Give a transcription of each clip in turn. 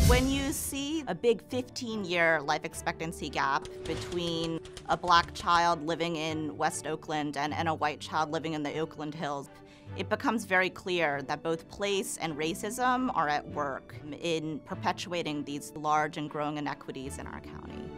When you see a big 15-year life expectancy gap between a black child living in West Oakland and a white child living in the Oakland Hills, it becomes very clear that both place and racism are at work in perpetuating these large and growing inequities in our county.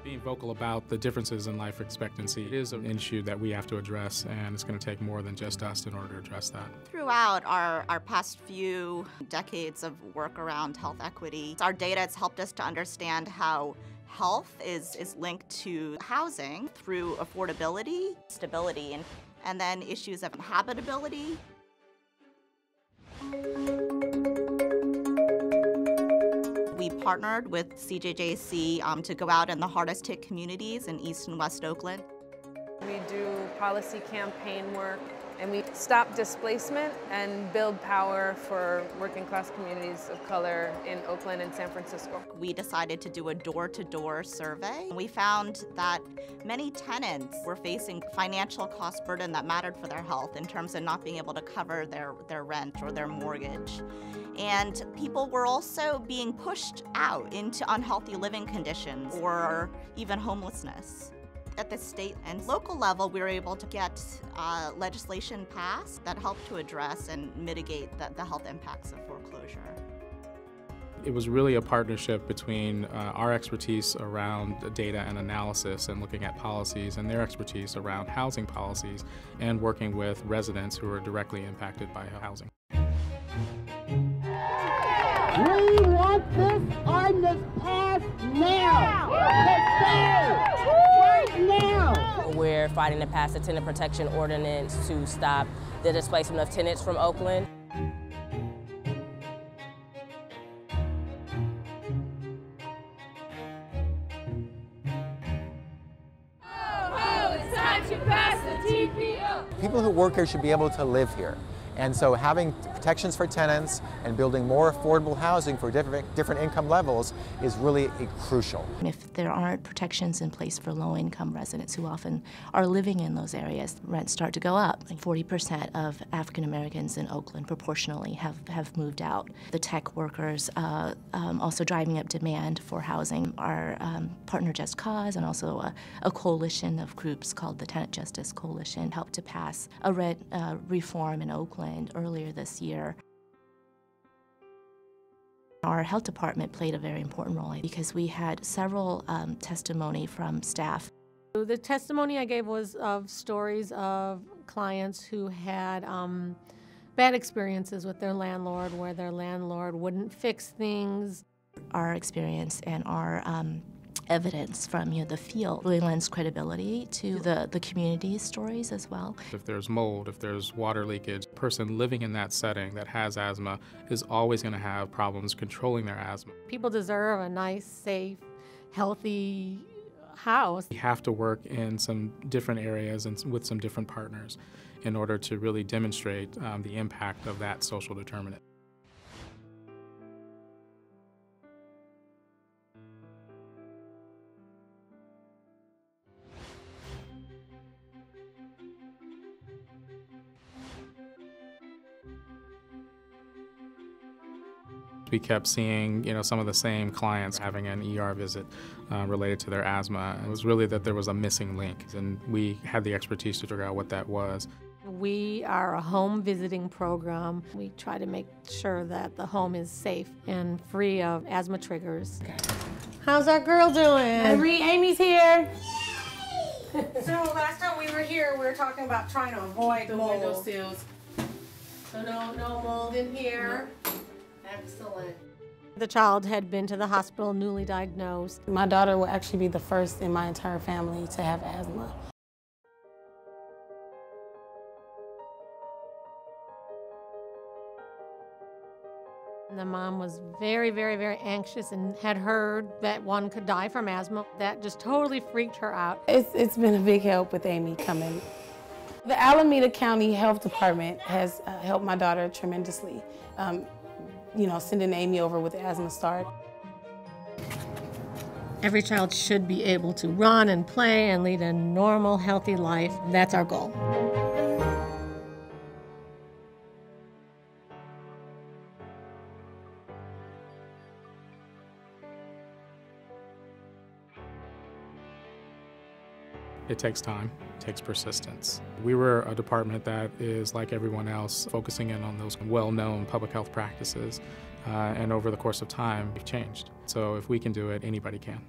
Being vocal about the differences in life expectancy is an issue that we have to address, and it's going to take more than just us in order to address that. Throughout our past few decades of work around health equity, our data has helped us to understand how health is linked to housing through affordability, stability, and then issues of habitability. We partnered with CJJC to go out in the hardest hit communities in East and West Oakland. We do policy campaign work, and we stop displacement and build power for working class communities of color in Oakland and San Francisco. We decided to do a door-to-door survey. We found that many tenants were facing financial cost burden that mattered for their health in terms of not being able to cover their rent or their mortgage. And people were also being pushed out into unhealthy living conditions or even homelessness. At the state and local level, we were able to get legislation passed that helped to address and mitigate the health impacts of foreclosure. It was really a partnership between our expertise around data and analysis and looking at policies and their expertise around housing policies and working with residents who are directly impacted by housing. We want this ordinance passed now! Right now! We're fighting to pass a tenant protection ordinance to stop the displacement of tenants from Oakland. It's time to pass the TPO! People who work here should be able to live here. And so having protections for tenants and building more affordable housing for different income levels is really crucial. If there aren't protections in place for low-income residents who often are living in those areas, rents start to go up. Like 40% of African Americans in Oakland proportionally have moved out. The tech workers also driving up demand for housing. Our partner Just Cause and also a coalition of groups called the Tenant Justice Coalition helped to pass a rent reform in Oakland earlier this year. Our health department played a very important role because we had several testimony from staff. The testimony I gave was of stories of clients who had bad experiences with their landlord, where their landlord wouldn't fix things. Our experience and our evidence from the field really lends credibility to the community's stories as well. If there's mold, if there's water leakage, a person living in that setting that has asthma is always going to have problems controlling their asthma. People deserve a nice, safe, healthy house. We have to work in some different areas and with some different partners in order to really demonstrate the impact of that social determinant. We kept seeing, some of the same clients having an ER visit related to their asthma. It was really that there was a missing link, and we had the expertise to figure out what that was. We are a home visiting program. We try to make sure that the home is safe and free of asthma triggers. How's our girl doing? Amy's here. So last time we were here, we were talking about trying to avoid the mold. Windowsills. So no mold in here. No. Excellent. The child had been to the hospital newly diagnosed. My daughter will actually be the first in my entire family to have asthma. And the mom was very, very, very anxious and had heard that one could die from asthma. That just totally freaked her out. It's been a big help with Amy coming. The Alameda County Health Department has helped my daughter tremendously. Sending Amy over with the asthma start. Every child should be able to run and play and lead a normal, healthy life. That's our goal. It takes time, it takes persistence. We were a department that is, like everyone else, focusing in on those well-known public health practices, and over the course of time, we've changed. So if we can do it, anybody can.